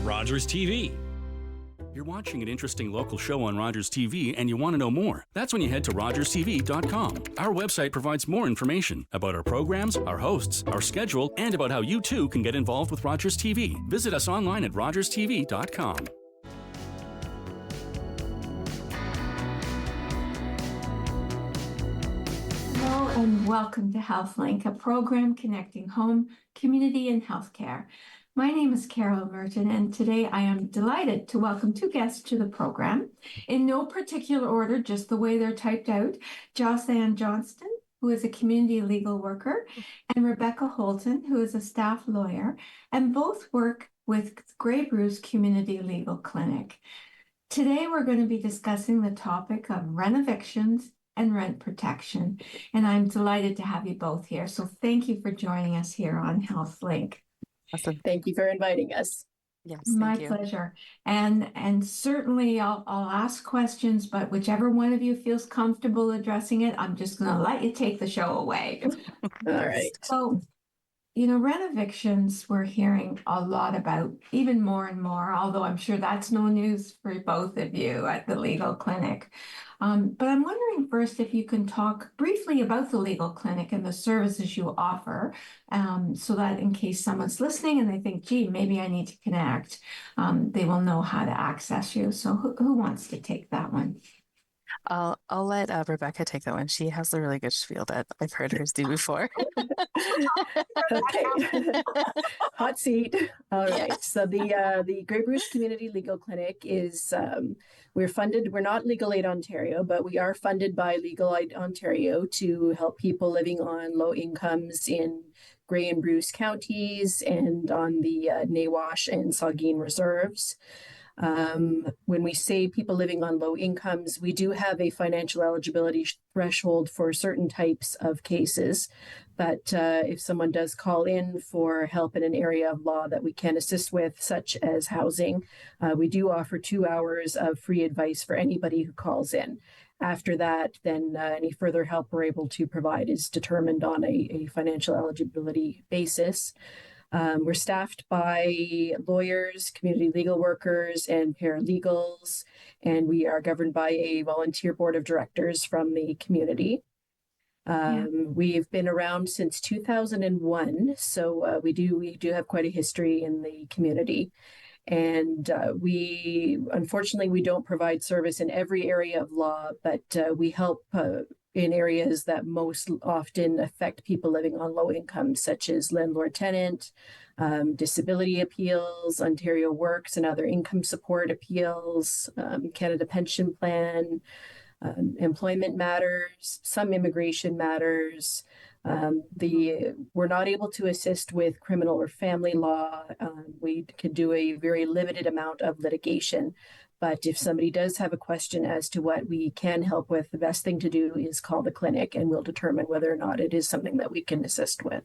Rogers TV. You're watching an interesting local show on Rogers TV and you want to know more. That's when you head to rogerstv.com. Our website provides more information about our programs, our hosts, our schedule, and about how you too can get involved with Rogers TV. Visit us online at rogerstv.com. Hello and welcome to HealthLink, a program connecting home, community, and healthcare. My name is Carol Merton, and today I am delighted to welcome two guests to the program. In no particular order, just the way they're typed out, Jocelyn Johnston, who is a community legal worker, and Rebecca Holton, who is a staff lawyer, and both work with Grey Bruce Community Legal Clinic. Today we're going to be discussing the topic of rent-evictions and rent protection, and I'm delighted to have you both here. So thank you for joining us here on HealthLink. Awesome. Thank you for inviting us. Yes, my pleasure. And certainly I'll ask questions, but whichever one of you feels comfortable addressing it, I'm just going to let you take the show away. All right. So, rent evictions we're hearing a lot about, even more and more, although I'm sure that's no news for both of you at the legal clinic. But I'm wondering first if you can talk briefly about the legal clinic and the services you offer, so that in case someone's listening and they think, gee, maybe I need to connect, they will know how to access you. So who wants to take that one? I'll let Rebecca take that one. She has a really good spiel that I've heard hers do before. Okay. Hot seat. All right. So the Grey Bruce Community Legal Clinic is we're funded. We're not Legal Aid Ontario, but we are funded by Legal Aid Ontario to help people living on low incomes in Grey and Bruce counties and on the Nawash and Saugeen reserves. When we say people living on low incomes, we do have a financial eligibility threshold for certain types of cases. But if someone does call in for help in an area of law that we can assist with, such as housing, we do offer 2 hours of free advice for anybody who calls in. After that, then any further help we're able to provide is determined on a financial eligibility basis. We're staffed by lawyers, community legal workers, and paralegals, and we are governed by a volunteer board of directors from the community. We've been around since 2001, so we do have quite a history in the community. And we don't provide service in every area of law, but we help in areas that most often affect people living on low incomes, such as landlord-tenant, disability appeals, Ontario Works and other income support appeals, Canada Pension Plan, employment matters, some immigration matters. We're not able to assist with criminal or family law. We can do a very limited amount of litigation. But if somebody does have a question as to what we can help with, the best thing to do is call the clinic and we'll determine whether or not it is something that we can assist with.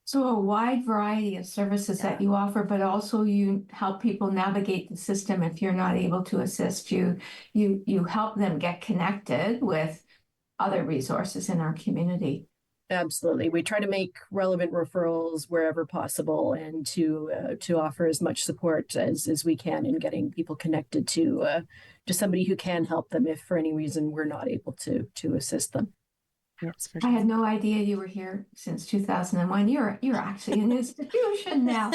So a wide variety of services that you offer, but also you help people navigate the system. If you're not able to assist you help them get connected with other resources in our community. Absolutely. We try to make relevant referrals wherever possible and to offer as much support as we can in getting people connected to somebody who can help them if for any reason we're not able to assist them. Yes, for sure. I had no idea you were here since 2001. You're actually an institution now.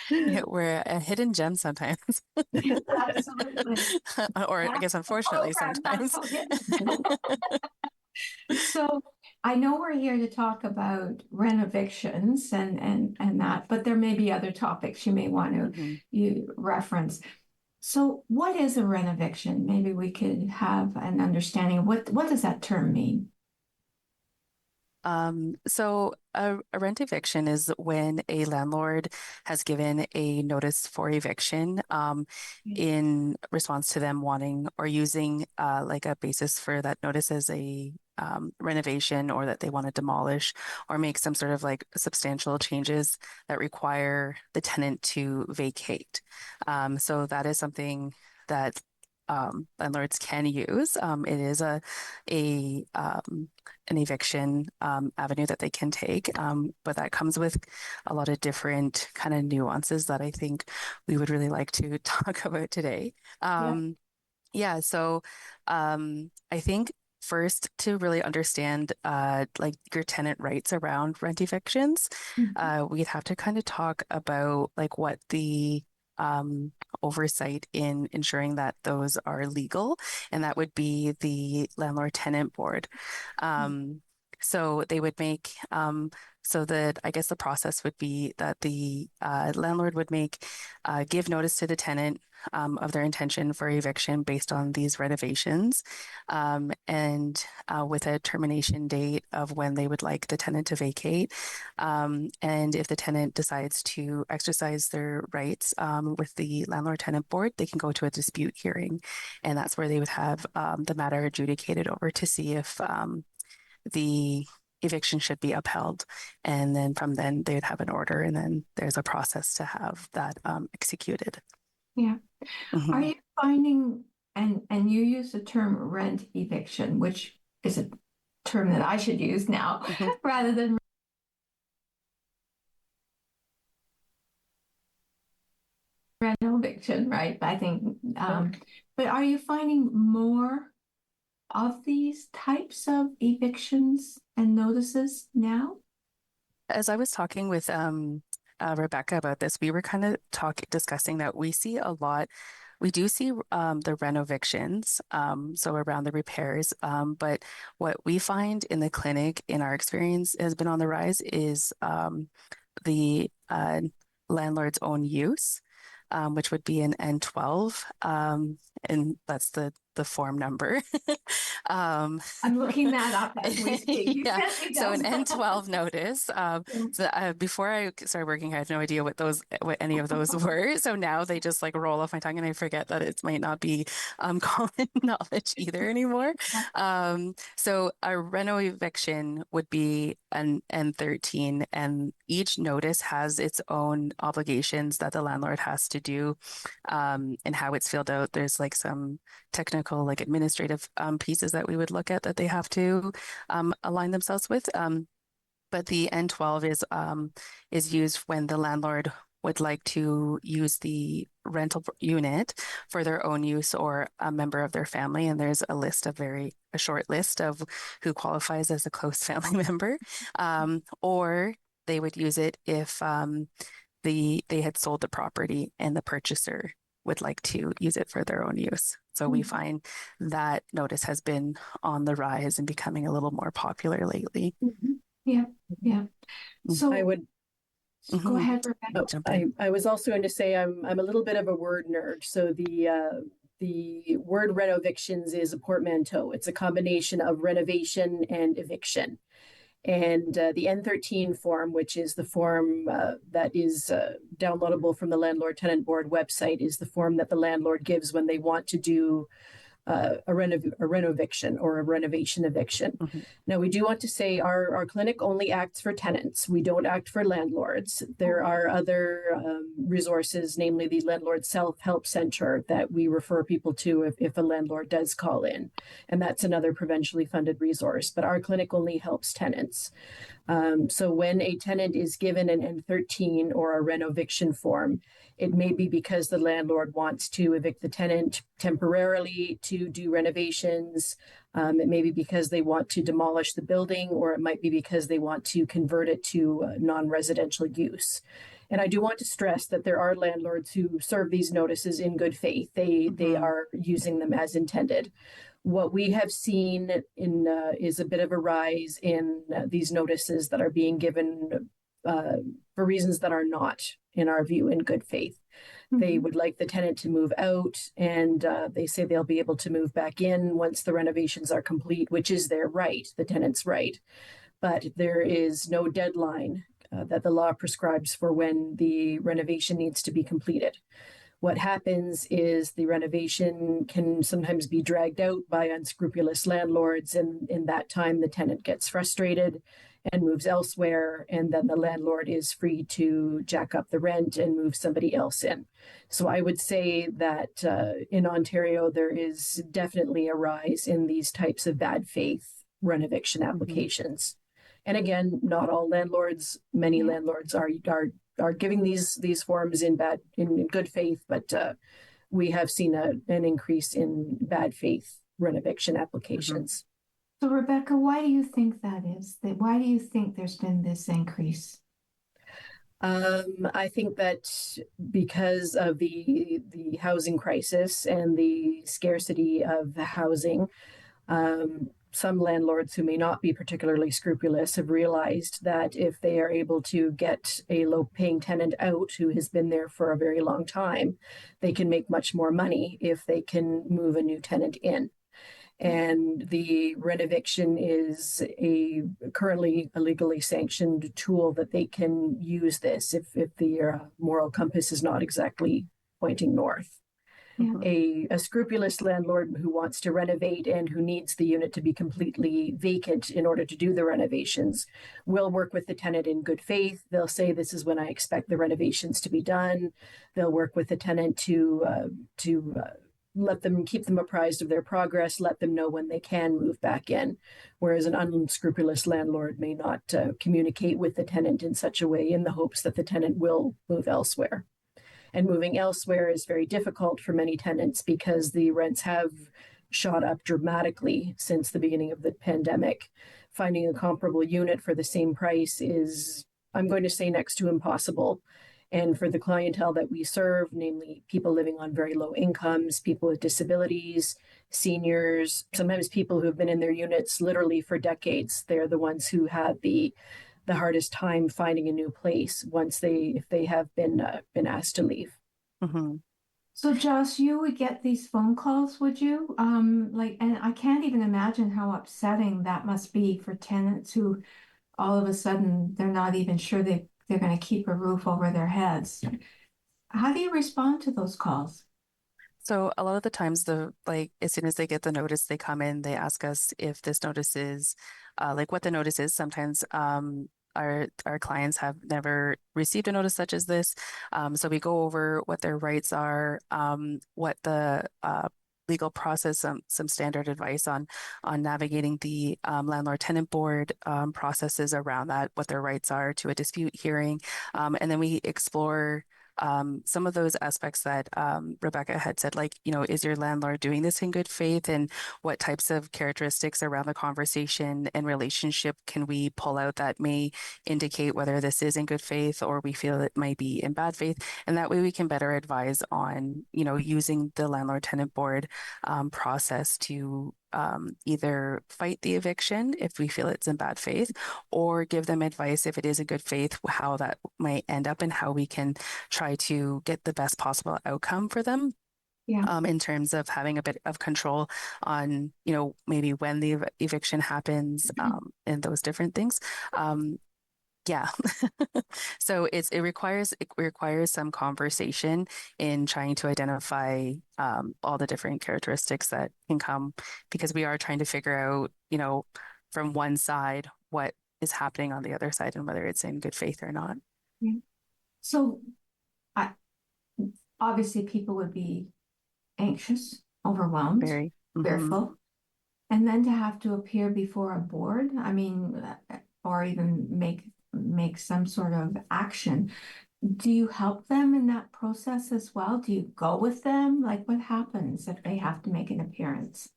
Yeah, we're a hidden gem sometimes. Absolutely. Or I guess unfortunately sometimes. So I know we're here to talk about rent evictions and that, but there may be other topics you may want to you reference. So what is a rent eviction? Maybe we could have an understanding of what does that term mean? So a rent eviction is when a landlord has given a notice for eviction in response to them wanting or using like a basis for that notice as a renovation, or that they want to demolish or make some sort of like substantial changes that require the tenant to vacate. So that is something that landlords can use. It is an eviction avenue that they can take, but that comes with a lot of different kind of nuances that I think we would really like to talk about today. Yeah, so I think first to really understand like your tenant rights around rent evictions, we'd have to kind of talk about like what the oversight in ensuring that those are legal, and that would be the landlord tenant board. So they would make so that I guess the process would be that the landlord would give notice to the tenant of their intention for eviction based on these renovations, and with a termination date of when they would like the tenant to vacate. And if the tenant decides to exercise their rights with the landlord tenant board, they can go to a dispute hearing, and that's where they would have the matter adjudicated over to see if the eviction should be upheld. And then from then they would have an order, and then there's a process to have that executed. Yeah. Are you finding, and you use the term rent eviction, which is a term that I should use now rather than renovation, right? I think, but are you finding more of these types of evictions and notices now? As I was talking with Rebecca about this, we were kind of discussing that we see a lot. We do see the renovictions, so around the repairs. But what we find in the clinic, in our experience, has been on the rise is the landlord's own use, which would be an N12, and that's the form number. I'm looking that up as we speak. Yeah. So an N12 notice. So before I started working, I had no idea what any of those were. So now they just like roll off my tongue, and I forget that it might not be common knowledge either anymore. So a reno eviction would be an N13, and each notice has its own obligations that the landlord has to do, and how it's filled out. There's like some technical, like administrative pieces that we would look at that they have to align themselves with. But the N12 is used when the landlord would like to use the rental unit for their own use or a member of their family. And there's a short list of who qualifies as a close family member. Or they would use it if they had sold the property and the purchaser would like to use it for their own use. So we find that notice has been on the rise and becoming a little more popular lately. Yeah. So I would go ahead, Rebecca. I was also going to say I'm a little bit of a word nerd. So the word renovictions is a portmanteau. It's a combination of renovation and eviction. And the N13 form, which is the form that is downloadable from the Landlord Tenant Board website, is the form that the landlord gives when they want to do a renoviction or a renovation eviction. Now, we do want to say our clinic only acts for tenants. We don't act for landlords. There are other resources, namely the Landlord Self-Help Center, that we refer people to if a landlord does call in. And that's another provincially funded resource. But our clinic only helps tenants. So when a tenant is given an N13 or a renoviction form, it may be because the landlord wants to evict the tenant temporarily to do renovations. It may be because they want to demolish the building, or it might be because they want to convert it to non-residential use. And I do want to stress that there are landlords who serve these notices in good faith. They are using them as intended. What we have seen is a bit of a rise in these notices that are being given for reasons that are not, in our view, in good faith. They would like the tenant to move out, and they say they'll be able to move back in once the renovations are complete, which is their right, the tenant's right. But there is no deadline that the law prescribes for when the renovation needs to be completed. What happens is the renovation can sometimes be dragged out by unscrupulous landlords, and in that time the tenant gets frustrated and moves elsewhere, and then the landlord is free to jack up the rent and move somebody else in. So I would say that in Ontario, there is definitely a rise in these types of bad faith rent eviction applications. And again, not all landlords, many landlords are giving these forms in good faith, but we have seen an increase in bad faith rent eviction applications. So Rebecca, why do you think that is? Why do you think there's been this increase? I think that because of the housing crisis and the scarcity of housing, some landlords who may not be particularly scrupulous have realized that if they are able to get a low-paying tenant out who has been there for a very long time, they can make much more money if they can move a new tenant in. And the rent eviction is currently a legally sanctioned tool that they can use this if the moral compass is not exactly pointing north. A scrupulous landlord who wants to renovate and who needs the unit to be completely vacant in order to do the renovations will work with the tenant in good faith. They'll say, this is when I expect the renovations to be done. They'll work with the tenant to keep them apprised of their progress, let them know when they can move back in. Whereas an unscrupulous landlord may not communicate with the tenant in such a way in the hopes that the tenant will move elsewhere. And moving elsewhere is very difficult for many tenants because the rents have shot up dramatically since the beginning of the pandemic. Finding a comparable unit for the same price is, I'm going to say, next to impossible. And for the clientele that we serve, namely people living on very low incomes, people with disabilities, seniors, sometimes people who have been in their units literally for decades, they're the ones who had the hardest time finding a new place if they have been asked to leave. So Josh, you would get these phone calls, would you? And I can't even imagine how upsetting that must be for tenants who all of a sudden they're not even sure they're going to keep a roof over their heads. How do you respond to those calls? So a lot of the times, as soon as they get the notice, they come in, they ask us if this notice is, what the notice is. Sometimes our clients have never received a notice such as this. So we go over what their rights are, what the legal process, some standard advice on navigating the landlord-tenant board processes around that, what their rights are to a dispute hearing, and then we explore some of those aspects that Rebecca had said, is your landlord doing this in good faith, and what types of characteristics around the conversation and relationship can we pull out that may indicate whether this is in good faith or we feel it might be in bad faith. And that way we can better advise on, using the landlord-tenant board process to either fight the eviction if we feel it's in bad faith, or give them advice if it is in good faith, how that might end up and how we can try to get the best possible outcome for them. In terms of having a bit of control on, maybe when the eviction happens, and those different things. So it requires some conversation in trying to identify all the different characteristics that can come, because we are trying to figure out, from one side what is happening on the other side and whether it's in good faith or not. So obviously people would be anxious, overwhelmed, Very fearful, and then to have to appear before a board, or even make some sort of action. Do you help them in that process as well? Do you go with them? What happens if they have to make an appearance?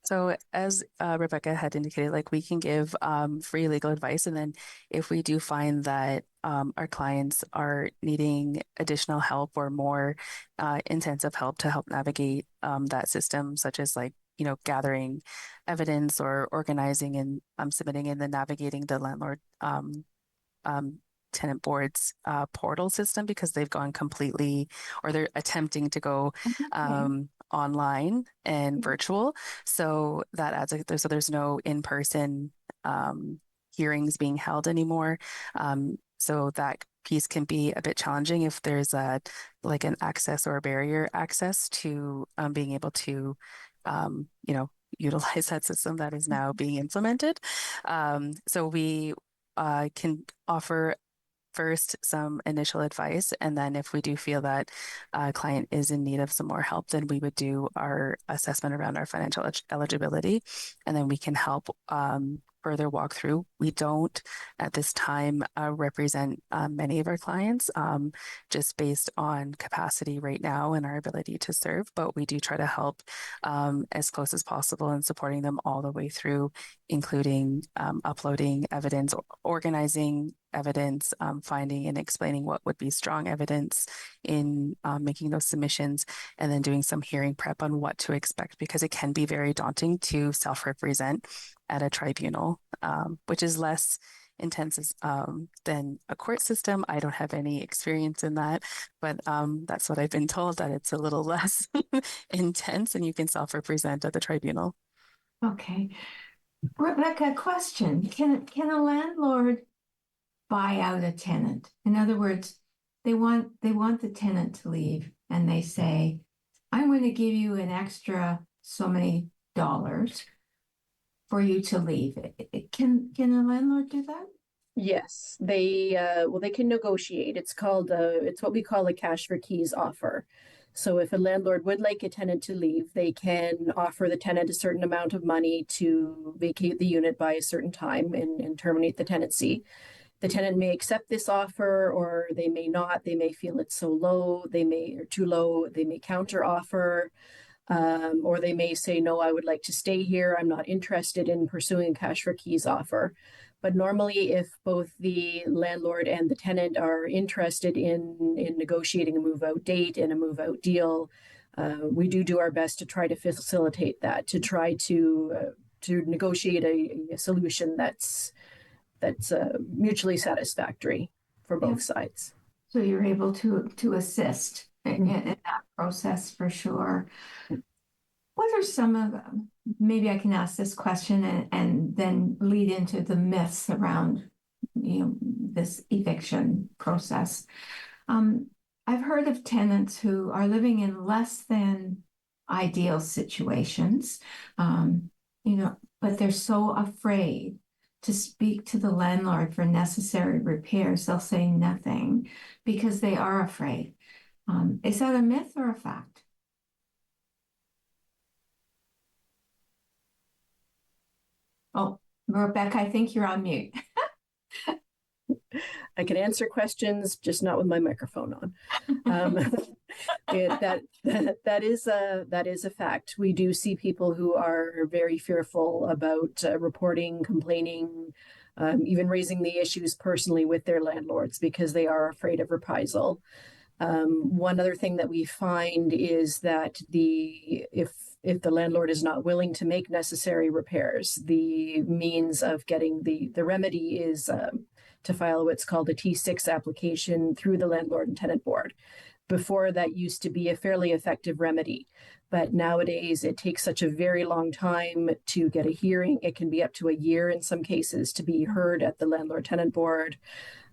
So as Rebecca had indicated, we can give free legal advice. And then if we do find that our clients are needing additional help or more intensive help to help navigate that system, such as gathering evidence or organizing and submitting and then navigating the landlord tenant board's portal system, because they've gone completely, or they're attempting to go online and virtual. So that adds so there's no in-person hearings being held anymore. So that piece can be a bit challenging if there's an access or a barrier access to being able to utilize that system that is now being implemented. So we can offer first some initial advice, and then if we do feel that a client is in need of some more help, then we would do our assessment around our financial eligibility, and then we can help further walk through. We don't at this time represent many of our clients just based on capacity right now and our ability to serve, but we do try to help as close as possible in supporting them all the way through, including uploading evidence, organizing evidence, finding and explaining what would be strong evidence in making those submissions, and then doing some hearing prep on what to expect, because it can be very daunting to self-represent at a tribunal, which is less intense than a court system. I don't have any experience in that, but that's what I've been told, that it's a little less intense and you can self-represent at the tribunal. Okay. Rebecca, question. Can a landlord buy out a tenant? In other words, they want the tenant to leave, and they say, I'm going to give you an extra so many dollars for you to leave. Can a landlord do that? Yes, they can negotiate. It's called it's what we call a cash for keys offer. So if a landlord would like a tenant to leave, they can offer the tenant a certain amount of money to vacate the unit by a certain time and terminate the tenancy. The tenant may accept this offer, or they may not. They may feel it's so low, or too low. They may counter offer, or they may say, no, I would like to stay here. I'm not interested in pursuing a cash for keys offer. But normally, if both the landlord and the tenant are interested in negotiating a move-out date and a move-out deal, we do our best to try to facilitate that, to try to negotiate a solution that's mutually satisfactory for both sides. So you're able to assist in that process for sure. What are some of them? Maybe I can ask this question and then lead into the myths around, this eviction process. I've heard of tenants who are living in less than ideal situations, but they're so afraid to speak to the landlord for necessary repairs. They'll say nothing because they are afraid. Is that a myth or a fact? Oh, Rebecca, I think you're on mute. I can answer questions, just not with my microphone on. That is a fact. We do see people who are very fearful about reporting, complaining, even raising the issues personally with their landlords because they are afraid of reprisal. One other thing that we find is that if the landlord is not willing to make necessary repairs, the means of getting the remedy is to file what's called a T6 application through the Landlord and Tenant Board. Before, that used to be a fairly effective remedy, but nowadays it takes such a very long time to get a hearing. It can be up to a year in some cases to be heard at the Landlord Tenant Board.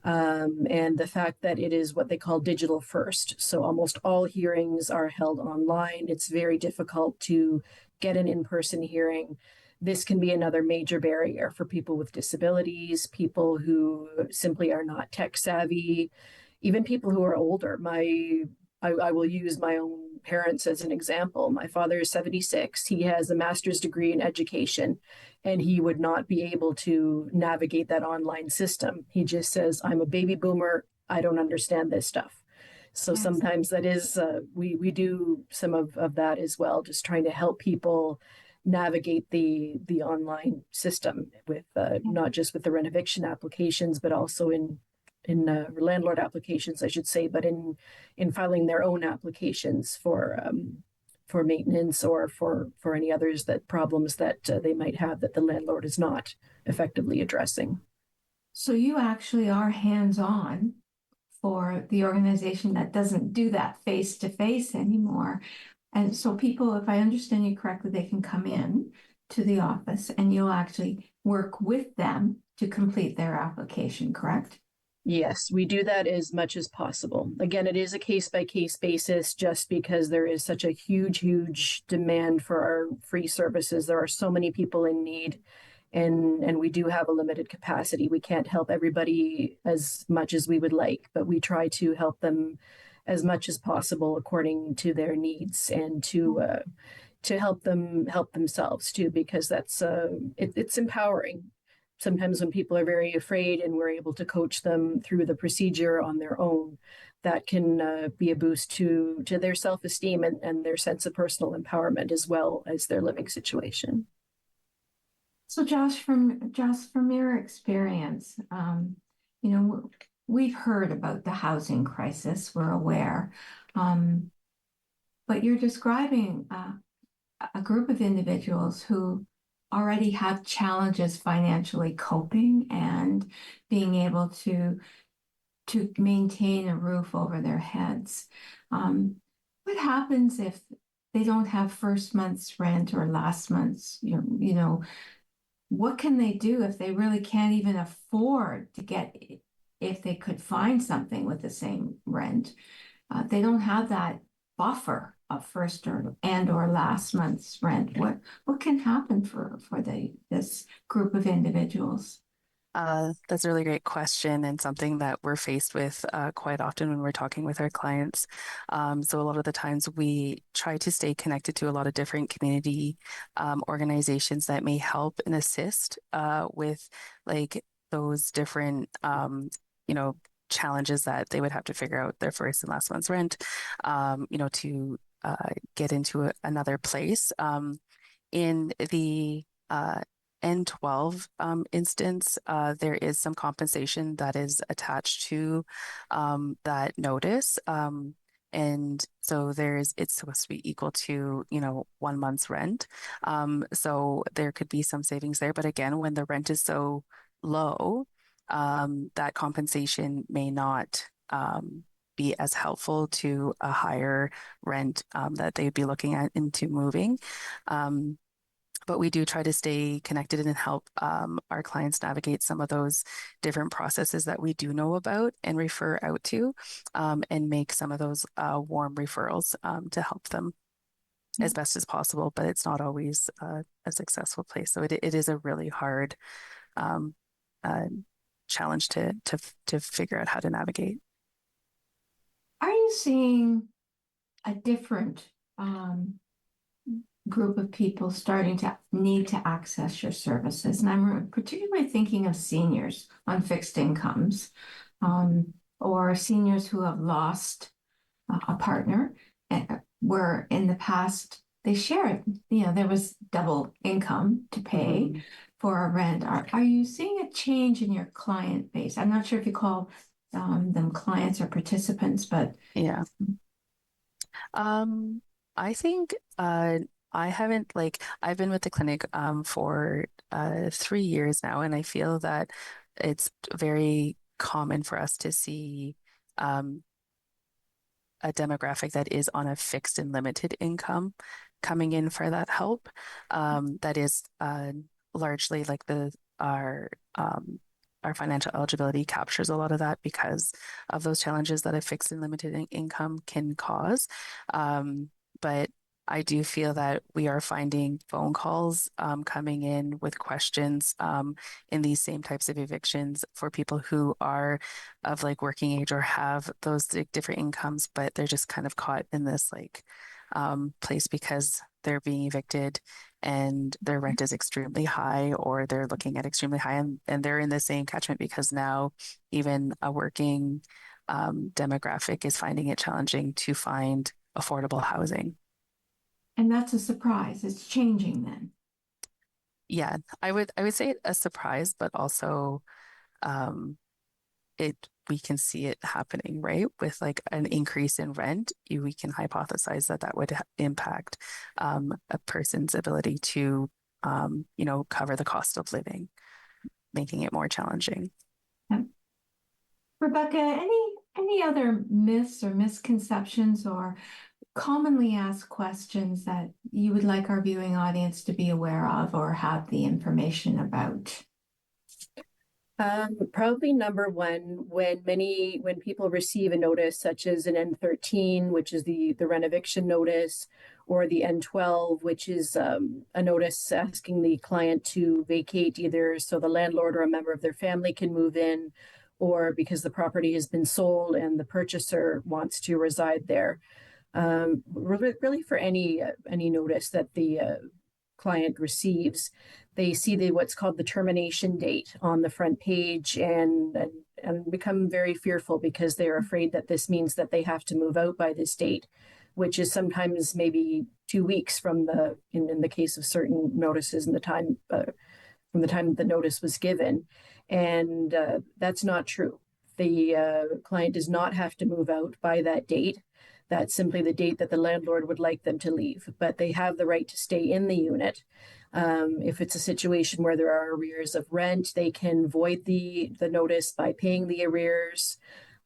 And the fact that it is what they call digital first. So almost all hearings are held online. It's very difficult to get an in-person hearing. This can be another major barrier for people with disabilities, people who simply are not tech savvy, even people who are older. I will use my own parents as an example. My father is 76. He has a master's degree in education, and he would not be able to navigate that online system. He just says, I'm a baby boomer. I don't understand this stuff. So sometimes that is, we do some of that as well, just trying to help people navigate the online system with not just with the renoviction applications, but also in landlord applications, I should say, but in filing their own applications for maintenance or for any others problems that they might have that the landlord is not effectively addressing. So you actually are hands-on for the organization that doesn't do that face-to-face anymore. And so people, if I understand you correctly, they can come in to the office and you'll actually work with them to complete their application, correct? Yes, we do that as much as possible. Again, it is a case-by-case basis just because there is such a huge demand for our free services. There are so many people in need. and we do have a limited capacity. We can't help everybody as much as we would like, but we try to help them as much as possible according to their needs, and to help them help themselves too, because that's it's empowering. Sometimes when people are very afraid and we're able to coach them through the procedure on their own, that can be a boost to their self-esteem and their sense of personal empowerment, as well as their living situation. So Josh, from your experience, you know, we've heard about the housing crisis, we're aware, but you're describing a group of individuals who already have challenges financially coping and being able to maintain a roof over their heads. What happens if they don't have first month's rent or last month's, you know, what can they do if they really can't even afford to get, if they could find something with the same rent? They don't have that buffer of first or last month's rent. What can happen for this group of individuals? That's a really great question, and something that we're faced with quite often when we're talking with our clients. So a lot of the times we try to stay connected to a lot of different community organizations that may help and assist with like those different challenges that they would have to figure out their first and last month's rent, to get into another place. In the N12 instance, there is some compensation that is attached to that notice. And so it's supposed to be equal to, 1 month's rent. So there could be some savings there. But again, when the rent is so low, that compensation may not be as helpful to a higher rent that they'd be looking at into moving. But we do try to stay connected and help our clients navigate some of those different processes that we do know about and refer out to, and make some of those warm referrals to help them as best as possible. But it's not always a successful place. So it is a really hard challenge to figure out how to navigate. Are you seeing a different group of people starting to need to access your services? And I'm particularly thinking of seniors on fixed incomes, or seniors who have lost a partner, where in the past they shared, there was double income to pay for a rent. Are you seeing a change in your client base? I'm not sure if you call them clients or participants, but yeah. I think I haven't I've been with the clinic for 3 years now, and I feel that it's very common for us to see a demographic that is on a fixed and limited income coming in for that help. That is largely like our financial eligibility captures a lot of that because of those challenges that a fixed and limited income can cause. But I do feel that we are finding phone calls coming in with questions in these same types of evictions for people who are of working age or have those different incomes, but they're just kind of caught in this place because they're being evicted and their rent is extremely high, or they're looking at extremely high, and they're in the same catchment because now even a working demographic is finding it challenging to find affordable housing. And that's a surprise. It's changing then. Yeah, I would say a surprise, but also we can see it happening, right? With an increase in rent, we can hypothesize that would impact a person's ability to cover the cost of living, making it more challenging. Yeah. Rebecca, any other myths or misconceptions or commonly asked questions that you would like our viewing audience to be aware of or have the information about? Probably number one, when people receive a notice such as an N13, which is the renoviction notice, or the N12, which is a notice asking the client to vacate either so the landlord or a member of their family can move in, or because the property has been sold and the purchaser wants to reside there. Really for any notice that the client receives, they see what's called the termination date on the front page and become very fearful because they're afraid that this means that they have to move out by this date, which is sometimes maybe 2 weeks from in the case of certain notices and the time from the time the notice was given. And that's not true. The client does not have to move out by that date. That's simply the date that the landlord would like them to leave, but they have the right to stay in the unit. If it's a situation where there are arrears of rent, they can void the notice by paying the arrears.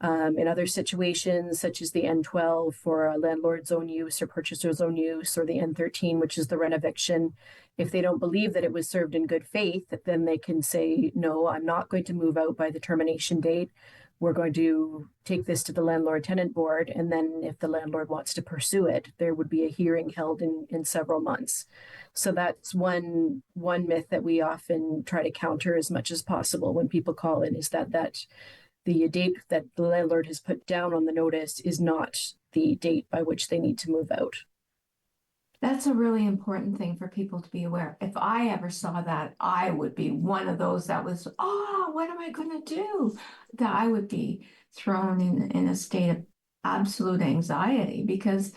In other situations, such as the N12 for a landlord's own use or purchaser's own use, or the N13, which is the renoviction, if they don't believe that it was served in good faith, then they can say, no, I'm not going to move out by the termination date. We're going to take this to the landlord-tenant board, and then if the landlord wants to pursue it, there would be a hearing held in several months. So that's one myth that we often try to counter as much as possible when people call in, is that the date that the landlord has put down on the notice is not the date by which they need to move out. That's a really important thing for people to be aware. If I ever saw that, I would be one of those that was, what am I going to do? That I would be thrown in a state of absolute anxiety because,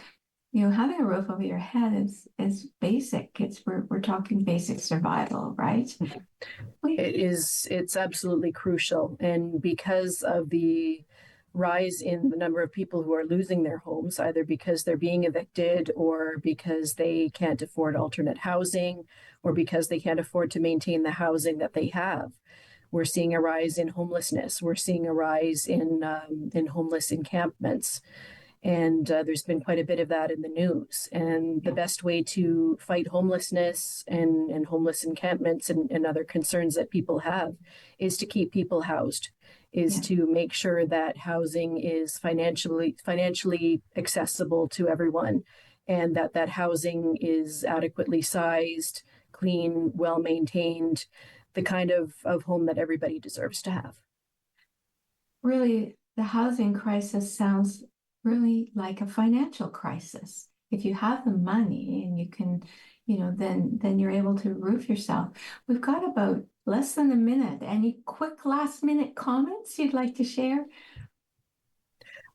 having a roof over your head is basic. We're talking basic survival, right? It's absolutely crucial. And because of the rise in the number of people who are losing their homes, either because they're being evicted or because they can't afford alternate housing or because they can't afford to maintain the housing that they have. We're seeing a rise in homelessness. We're seeing a rise in homeless encampments. And there's been quite a bit of that in the news. And the best way to fight homelessness and homeless encampments and other concerns that people have is to keep people housed, to make sure that housing is financially accessible to everyone, and that housing is adequately sized, clean, well-maintained, the kind of home that everybody deserves to have. Really, the housing crisis sounds really like a financial crisis. If you have the money and you can, then you're able to roof yourself. We've got about less than a minute. Any quick last minute comments you'd like to share?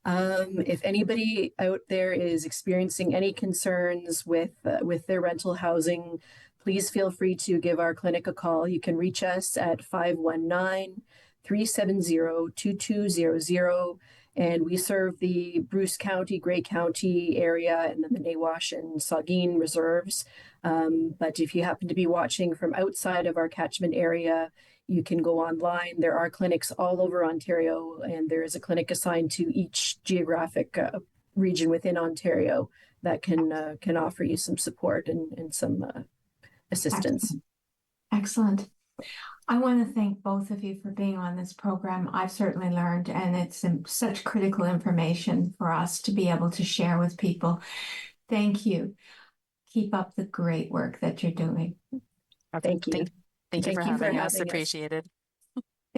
If anybody out there is experiencing any concerns with their rental housing, please feel free to give our clinic a call. You can reach us at 519-370-2200. And we serve the Bruce County, Grey County area, and then the Nawash and Saugeen reserves. But if you happen to be watching from outside of our catchment area, you can go online. There are clinics all over Ontario, and there is a clinic assigned to each geographic region within Ontario that can offer you some support and some assistance. Excellent. I want to thank both of you for being on this program. I've certainly learned, and it's such critical information for us to be able to share with people. Thank you. Keep up the great work that you're doing. Thank you. Thank you for having us. Appreciated.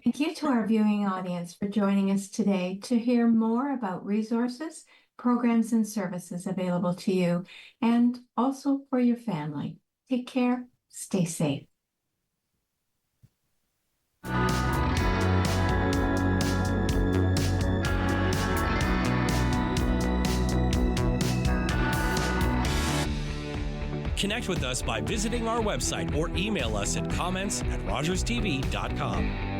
Thank you to our viewing audience for joining us today to hear more about resources, programs, and services available to you, and also for your family. Take care. Stay safe. Connect with us by visiting our website or email us at comments@rogerstv.com.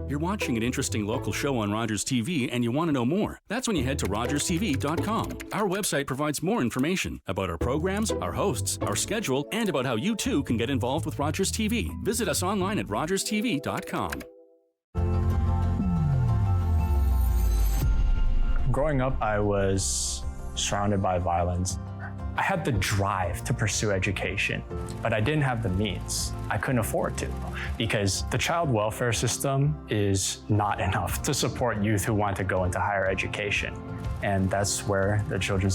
You're watching an interesting local show on Rogers TV and you want to know more. That's when you head to rogerstv.com. Our website provides more information about our programs, our hosts, our schedule, and about how you too can get involved with Rogers TV. Visit us online at rogerstv.com. Growing up, I was surrounded by violence. I had the drive to pursue education, but I didn't have the means. I couldn't afford to because the child welfare system is not enough to support youth who want to go into higher education. And that's where the Children's